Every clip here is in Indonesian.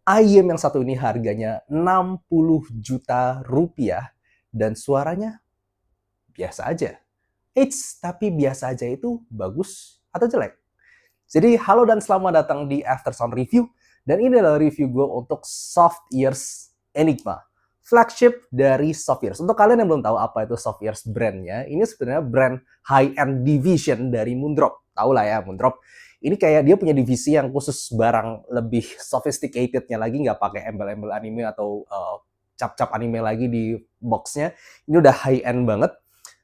Ayam yang satu ini harganya 60 juta rupiah dan suaranya biasa aja. Eits, tapi biasa aja itu bagus atau jelek? Jadi halo dan selamat datang di Aftersound Review. Dan ini adalah review gue untuk Soft Ears Enigma, flagship dari Soft Ears. Untuk kalian yang belum tahu apa itu Soft Ears brandnya, ini sebenarnya brand high-end division dari Moondrop. Tahu lah ya Moondrop. Ini kayak dia punya divisi yang khusus barang lebih sophisticated-nya lagi, nggak pakai embel-embel anime atau cap-cap anime lagi di boxnya. Ini udah high-end banget.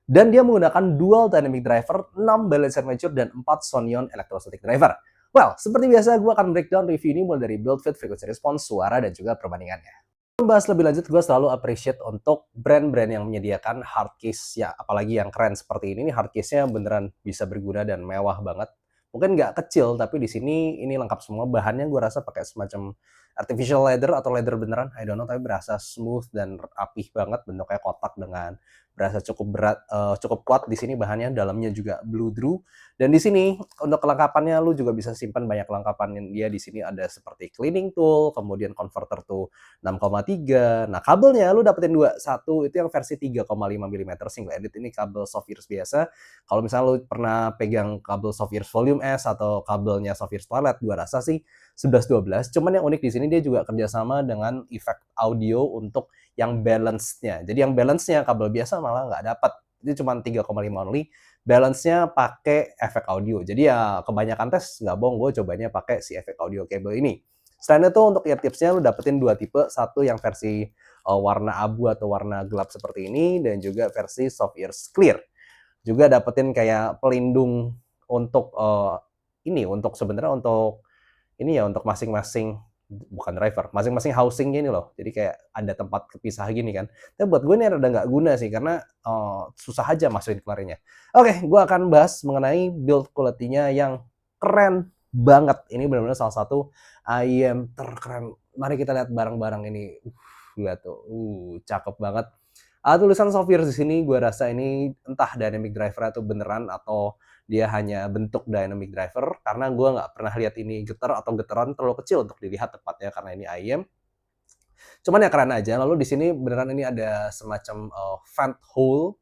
Dan dia menggunakan dual dynamic driver, 6 balance armature, dan 4 Sonyon electrostatic driver. Well, seperti biasa, gue akan breakdown review ini mulai dari build fit, frequency response, suara, dan juga perbandingannya. Membahas lebih lanjut, gue selalu appreciate untuk brand-brand yang menyediakan hard case ya, apalagi yang keren seperti ini. Hard case-nya beneran bisa berguna dan mewah banget. Mungkin nggak kecil, tapi di sini ini lengkap semua. Bahannya gue rasa pakai semacam artificial leather atau leather beneran, I don't know, tapi berasa smooth dan rapih banget, bentuknya kotak dengan berasa cukup berat, cukup kuat di sini bahannya, dalamnya juga blue drew. Dan di sini untuk kelengkapannya lu juga bisa simpan banyak kelengkapan dia di sini ada seperti cleaning tool, kemudian converter to 6,3. Nah, kabelnya lu dapetin dua. Satu itu yang versi 3,5 mm single ended, ini kabel Soft Ears biasa. Kalau misalnya lu pernah pegang kabel Soft Ears Volume S atau kabelnya Soft Ears Toilet, gua rasa sih 11-12. Cuman yang unik di sini dia juga kerjasama dengan efek audio untuk yang balance-nya. Jadi yang balance-nya kabel biasa malah nggak dapat. Itu cuma 3,5 only. Balance-nya pakai efek audio. Jadi ya kebanyakan tes nggak bohong, gue cobanya pakai si efek audio kabel ini. Selain itu untuk ear tips-nya lu dapetin dua tipe. Satu yang versi warna abu atau warna gelap seperti ini, dan juga versi soft ears clear. Juga dapetin kayak pelindung untuk untuk sebenarnya untuk ini ya, untuk masing-masing, bukan driver, masing-masing housing ini loh. Jadi kayak ada tempat kepisah gini kan. Tapi buat gue ini rada nggak guna sih, karena susah aja masukin keluarnya. Oke, gue akan bahas mengenai build quality-nya yang keren banget. Ini benar-benar salah satu IM terkeren. Mari kita lihat barang-barang ini. Lihat tuh, cakep banget. Tulisan Soft Ears di sini gue rasa ini entah dynamic driver atau beneran atau dia hanya bentuk dynamic driver, karena gue nggak pernah lihat ini getar atau getaran terlalu kecil untuk dilihat tepatnya karena ini IM. Cuman ya keren aja. Lalu di sini beneran ini ada semacam vent hole.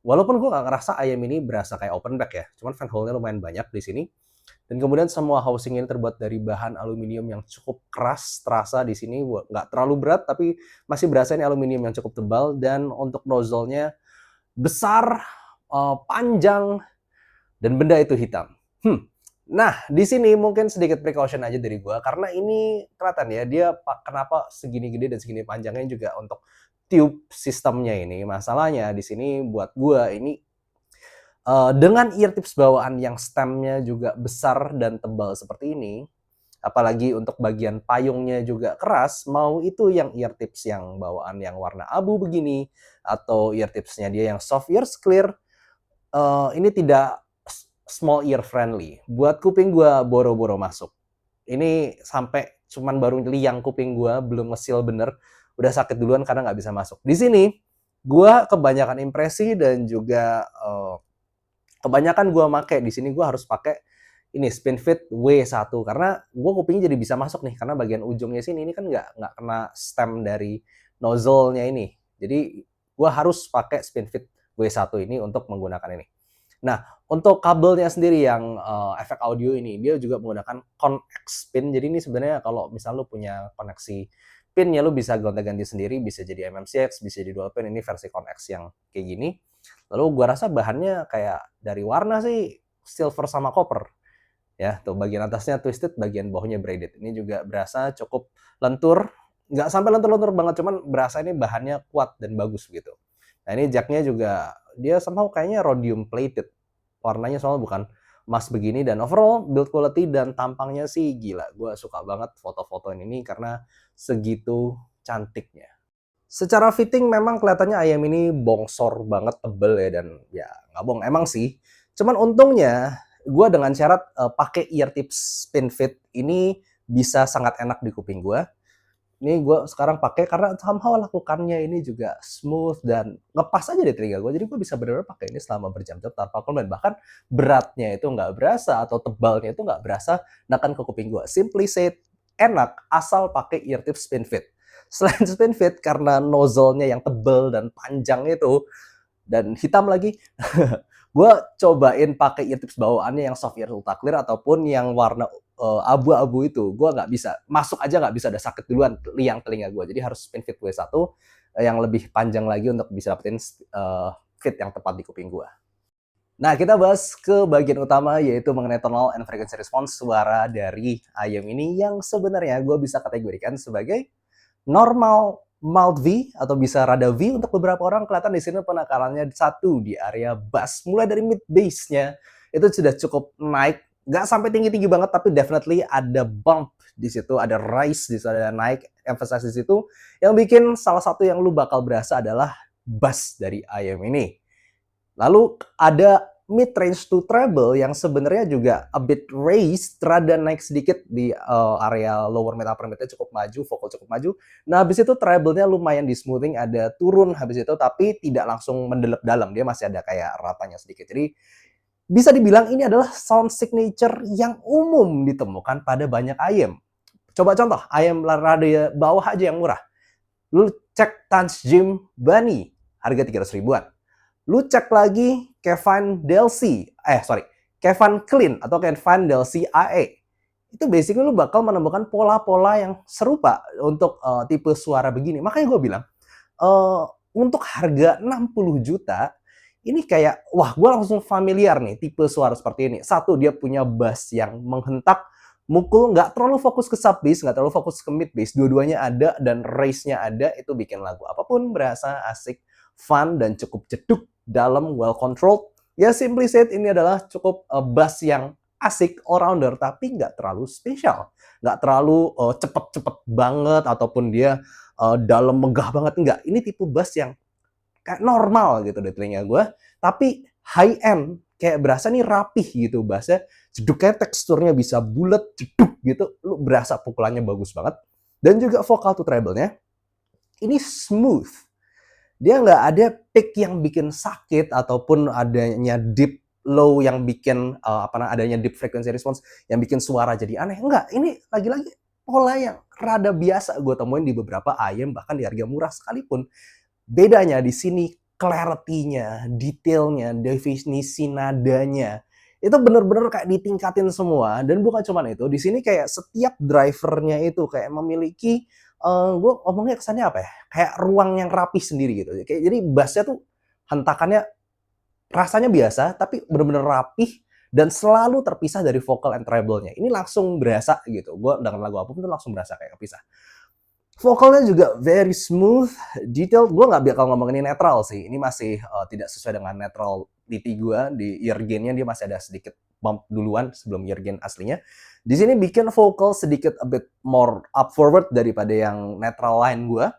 Walaupun gue nggak ngerasa IM ini berasa kayak open back ya, cuman vent hole-nya lumayan banyak di sini. Dan kemudian semua housing ini terbuat dari bahan aluminium yang cukup keras, terasa di sini nggak terlalu berat, tapi masih berasa ini aluminium yang cukup tebal. Dan untuk nozzle-nya besar, panjang, dan benda itu hitam. Nah, di sini mungkin sedikit precaution aja dari gua, karena ini kelihatan ya, dia kenapa segini gede dan segini panjangnya juga untuk tube sistemnya ini. Masalahnya di sini buat gua ini dengan ear tips bawaan yang stemnya juga besar dan tebal seperti ini, apalagi untuk bagian payungnya juga keras, mau itu yang ear tips yang bawaan yang warna abu begini, atau ear tipsnya dia yang soft ears clear, ini tidak small ear friendly. Buat kuping gua boro-boro masuk. Ini sampai cuman baru liang kuping gua, belum ngesil bener, udah sakit duluan karena nggak bisa masuk. Di sini, gua kebanyakan impresi dan juga kebanyakan gua make di sini gua harus pakai ini SpinFit W1 karena gua kupingnya jadi bisa masuk nih, karena bagian ujungnya sini ini kan nggak kena stem dari nozzle-nya ini. Jadi gua harus pakai SpinFit W1 ini untuk menggunakan ini. Nah, untuk kabelnya sendiri yang efek audio ini, dia juga menggunakan Connex pin. Jadi ini sebenarnya kalau misal lu punya koneksi pinnya, lu bisa gonta-ganti sendiri, bisa jadi MMCX, bisa jadi dual pin. Ini versi Connex yang kayak gini. Lalu gua rasa bahannya kayak dari warna sih silver sama copper. Ya, tuh bagian atasnya twisted, bagian bawahnya braided. Ini juga berasa cukup lentur, nggak sampai lentur-lentur banget, cuman berasa ini bahannya kuat dan bagus gitu. Nah, ini jacknya juga dia somehow kayaknya rhodium plated. Warnanya soalnya bukan emas begini, dan overall build quality dan tampangnya sih gila. Gue suka banget foto-fotoin ini karena segitu cantiknya. Secara fitting memang kelihatannya ayam ini bongsor banget, tebel ya, dan ya nggak bohong emang sih. Cuman untungnya gue dengan syarat pakai ear tips spin fit ini bisa sangat enak di kuping gue. Ini gue sekarang pakai karena somehow lakukannya ini juga smooth dan ngepas aja di telinga gue. Jadi gue bisa benar-benar pakai ini selama berjam-jam tanpa komplain. Bahkan beratnya itu nggak berasa atau tebalnya itu nggak berasa nakan ke kuping gue. Simply said, enak asal pakai ear tips Spinfit. Selain Spinfit, karena nozzle-nya yang tebel dan panjang itu, dan hitam lagi, gue cobain pakai ear tips bawaannya yang soft ear ultra clear ataupun yang warna abu-abu itu. Gue nggak bisa, masuk aja nggak bisa, udah sakit duluan liang telinga gue. Jadi harus Spinfit W1 yang lebih panjang lagi untuk bisa dapetin fit yang tepat di kuping gue. Nah, kita bahas ke bagian utama, yaitu mengenai tonal and frequency response suara dari ayam ini yang sebenarnya gue bisa kategorikan sebagai normal, mild V, atau bisa rada V untuk beberapa orang. Kelihatan di sini penekarannya satu di area bass. Mulai dari mid bass-nya itu sudah cukup naik, nggak sampai tinggi-tinggi banget, tapi definitely ada bump di situ, ada rise di situ, ada naik, emphasize di situ. Yang bikin salah satu yang lu bakal berasa adalah bass dari ayam ini. Lalu ada mid range to treble yang sebenarnya juga a bit raised, rada naik sedikit di area lower mid upper midnya cukup maju, vokal cukup maju. Nah, habis itu treble-nya lumayan di smoothing, ada turun habis itu, tapi tidak langsung mendelep dalam, dia masih ada kayak ratanya sedikit. Jadi bisa dibilang ini adalah sound signature yang umum ditemukan pada banyak ayam. Coba contoh, ayam rada bawah aja yang murah. Lu cek Tanch Jim Bunny, harga 300 ribuan. Lu cek lagi Kevin Clean atau Kevin Delcy AE. Itu basically lu bakal menemukan pola-pola yang serupa untuk tipe suara begini. Makanya gue bilang, untuk harga 60 juta, ini kayak, wah, gue langsung familiar nih tipe suara seperti ini. Satu, dia punya bass yang menghentak, mukul, nggak terlalu fokus ke sub bass, nggak terlalu fokus ke mid bass. Dua-duanya ada dan raise-nya ada, itu bikin lagu apapun berasa asik, fun, dan cukup jeduk dalam, well controlled. Ya, simply said, ini adalah cukup bass yang asik, all-rounder, tapi nggak terlalu spesial. Nggak terlalu cepet-cepet banget, ataupun dia dalam megah banget. Nggak, ini tipe bass yang kayak normal gitu di telinga gue, tapi high-end, kayak berasa nih rapih gitu bassnya, jeduknya teksturnya bisa bulat, jeduk gitu, lu berasa pukulannya bagus banget. Dan juga vokal to treble-nya, ini smooth. Dia nggak ada peak yang bikin sakit ataupun adanya deep low yang bikin adanya deep frequency response yang bikin suara jadi aneh. Enggak, ini lagi-lagi pola yang rada biasa gue temuin di beberapa ayam, bahkan di harga murah sekalipun. Bedanya di sini clarity-nya, detailnya, definisi nadanya itu bener-bener kayak ditingkatin semua. Dan bukan cuma itu, di sini kayak setiap drivernya itu kayak memiliki gue ngomongnya kesannya apa ya, kayak ruang yang rapih sendiri gitu. Kayak jadi bassnya tuh hentakannya rasanya biasa, tapi bener-bener rapih dan selalu terpisah dari vocal and treble-nya. Ini langsung berasa gitu. Gue dengan lagu apapun tuh langsung berasa kayak kepisah. Vokalnya juga very smooth, detailed. Gue nggak bakal ngomongin ini netral sih. Ini masih tidak sesuai dengan neutrality gue. Di ear gain-nya dia masih ada sedikit bump duluan sebelum ear gain aslinya. Di sini bikin vokal sedikit a bit more up forward daripada yang netral line gue.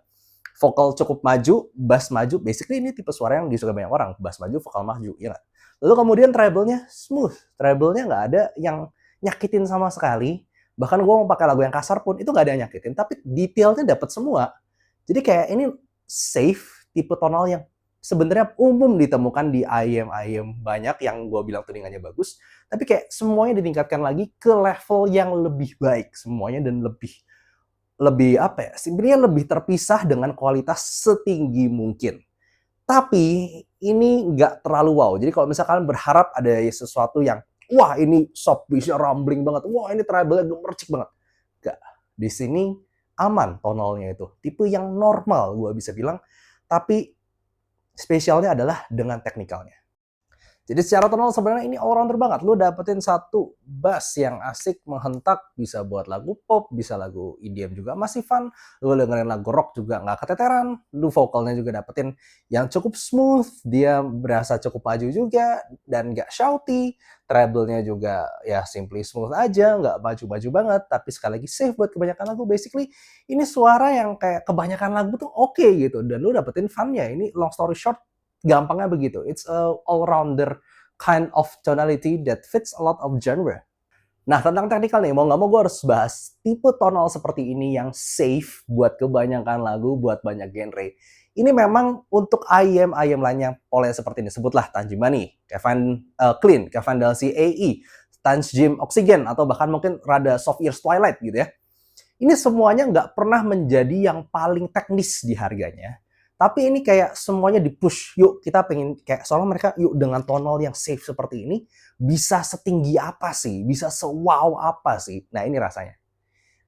Vokal cukup maju, bass maju. Basically ini tipe suara yang disukai banyak orang. Bass maju, vokal maju, ya nggak? Lalu kemudian treble-nya smooth. Treble-nya nggak ada yang nyakitin sama sekali. Bahkan gue mau pakai lagu yang kasar pun itu nggak ada yang nyakitin, tapi detailnya dapat semua. Jadi kayak ini safe, tipe tonal yang sebenarnya umum ditemukan di ayam-ayam banyak yang gue bilang telinganya bagus, tapi kayak semuanya ditingkatkan lagi ke level yang lebih baik semuanya dan lebih apa ya? Sebenarnya lebih terpisah dengan kualitas setinggi mungkin. Tapi ini nggak terlalu wow. Jadi kalau misalkan berharap ada sesuatu yang wah ini soft bass-nya rumbling banget, wah ini treble-nya gemercik banget. Enggak, di sini aman tonalnya itu. Tipe yang normal gue bisa bilang, tapi spesialnya adalah dengan teknikalnya. Jadi secara tonal sebenarnya ini all-rounder banget. Lu dapetin satu bass yang asik, menghentak, bisa buat lagu pop, bisa lagu EDM juga masih fun. Lu dengerin lagu rock juga nggak keteteran. Lu vokalnya juga dapetin yang cukup smooth, dia berasa cukup maju juga, dan nggak shouty. Treble-nya juga ya simply smooth aja, nggak maju-maju banget, tapi sekali lagi safe buat kebanyakan lagu. Basically, ini suara yang kayak kebanyakan lagu tuh oke gitu, dan lu dapetin fun-nya. Ini long story short, gampangnya begitu. It's a all-rounder kind of tonality that fits a lot of genre. Nah, tentang teknikal nih, mau nggak mau gue harus bahas tipe tonal seperti ini yang safe buat kebanyakan lagu, buat banyak genre. Ini memang untuk ayam-ayam lainnya polanya seperti ini. Sebutlah Tanch Jim Bunny, Kevin Clean, Kevin Delcy AE, Tanch Jim Oxygen, atau bahkan mungkin rada soft ears Twilight gitu ya. Ini semuanya nggak pernah menjadi yang paling teknis di harganya. Tapi ini kayak semuanya di-push. Yuk kita pengen kayak soalnya mereka yuk dengan tonal yang safe seperti ini bisa setinggi apa sih? Bisa se-wow apa sih? Nah, ini rasanya.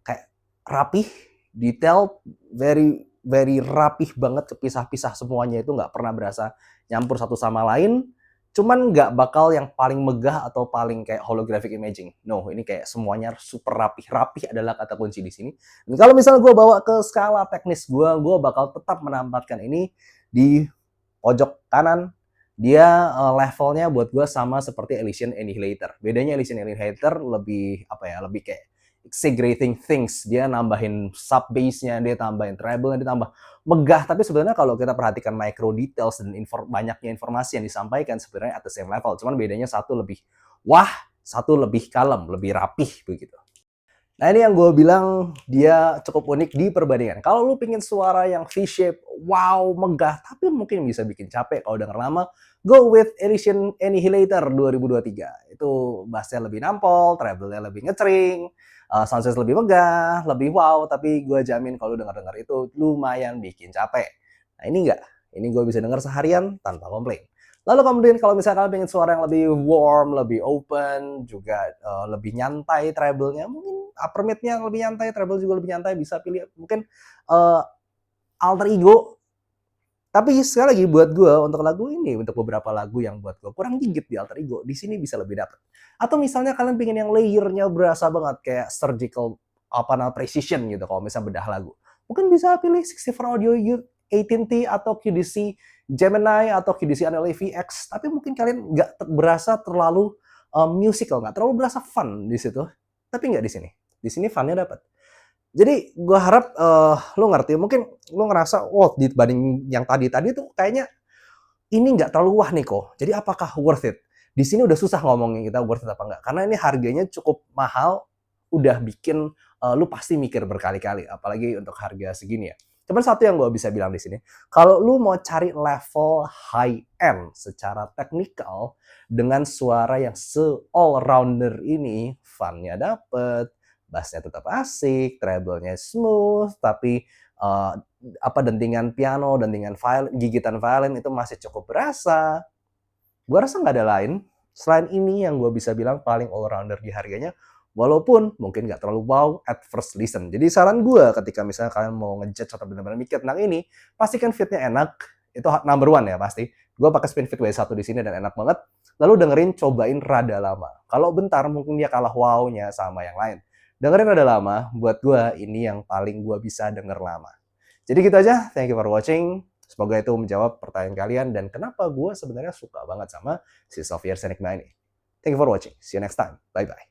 Kayak rapih, detail, very very rapih banget, kepisah-pisah semuanya itu nggak pernah berasa nyampur satu sama lain. Cuman nggak bakal yang paling megah atau paling kayak holographic imaging. No, ini kayak semuanya super rapih. Rapih adalah kata kunci di sini. Dan kalau misalnya gue bawa ke skala teknis gue bakal tetap menempatkan ini di pojok kanan. Dia levelnya buat gue sama seperti Elysian Annihilator. Bedanya Elysian Annihilator lebih apa ya, lebih kayak exaggerating things. Dia nambahin sub bass-nya, dia tambahin treble-nya, dia tambah megah. Tapi sebenarnya kalau kita perhatikan micro details dan banyaknya informasi yang disampaikan sebenarnya at the same level. Cuman bedanya satu lebih wah, satu lebih kalem, lebih rapih begitu. Nah, ini yang gue bilang dia cukup unik di perbandingan. Kalau lu pingin suara yang V-shape, wow, megah, tapi mungkin bisa bikin capek kalau denger lama, go with Elysian Annihilator 2023. Itu bassnya lebih nampol, treble-nya lebih ngecering, sound lebih megah, lebih wow, tapi gue jamin kalau denger-denger itu lumayan bikin capek. Nah, ini enggak. Ini gue bisa denger seharian tanpa komplain. Lalu kemudian kalau misalnya kalian pengen suara yang lebih warm, lebih open, juga lebih nyantai treble-nya, mungkin upper mid-nya lebih nyantai, treble juga lebih nyantai, bisa pilih mungkin uh, alter ego. Tapi sekali lagi buat gue untuk lagu ini, untuk beberapa lagu yang buat gue kurang gigit di alter ego, di sini bisa lebih dapet. Atau misalnya kalian pengen yang layer-nya berasa banget kayak surgical apa namanya precision gitu kalau misalnya bedah lagu. Mungkin bisa pilih 64 Audio 18T atau QDC Gemini atau QDC Anole VX, tapi mungkin kalian nggak berasa terlalu musical, nggak terlalu berasa fun di situ. Tapi nggak di sini. Di sini funnya dapat. Jadi gue harap lo ngerti, mungkin lo ngerasa, wow dibanding yang tadi tuh kayaknya ini nggak terlalu wah nih kok. Jadi apakah worth it? Di sini udah susah ngomongin kita worth it apa enggak. Karena ini harganya cukup mahal, udah bikin lu pasti mikir berkali-kali. Apalagi untuk harga segini ya. Cuman satu yang gue bisa bilang di sini, kalau lu mau cari level high end secara teknikal dengan suara yang se-all-rounder ini, fun-nya dapet, bassnya tetap asik, treble-nya smooth, tapi apa dentingan piano, dentingan violin, gigitan violin itu masih cukup berasa. Gue rasa nggak ada lain selain ini yang gue bisa bilang paling all-rounder di harganya, walaupun mungkin nggak terlalu wow at first listen. Jadi saran gue ketika misalnya kalian mau ngejudge atau benar-benar mikir tentang ini, pastikan fitnya enak, itu number one ya pasti. Gue pakai spin fit W1 di sini dan enak banget. Lalu dengerin, cobain rada lama. Kalau bentar mungkin dia kalah wow-nya sama yang lain. Dengerin rada lama, buat gue ini yang paling gue bisa denger lama. Jadi gitu aja, thank you for watching. Semoga itu menjawab pertanyaan kalian dan kenapa gue sebenarnya suka banget sama si Software Enigma ini. Thank you for watching. See you next time. Bye-bye.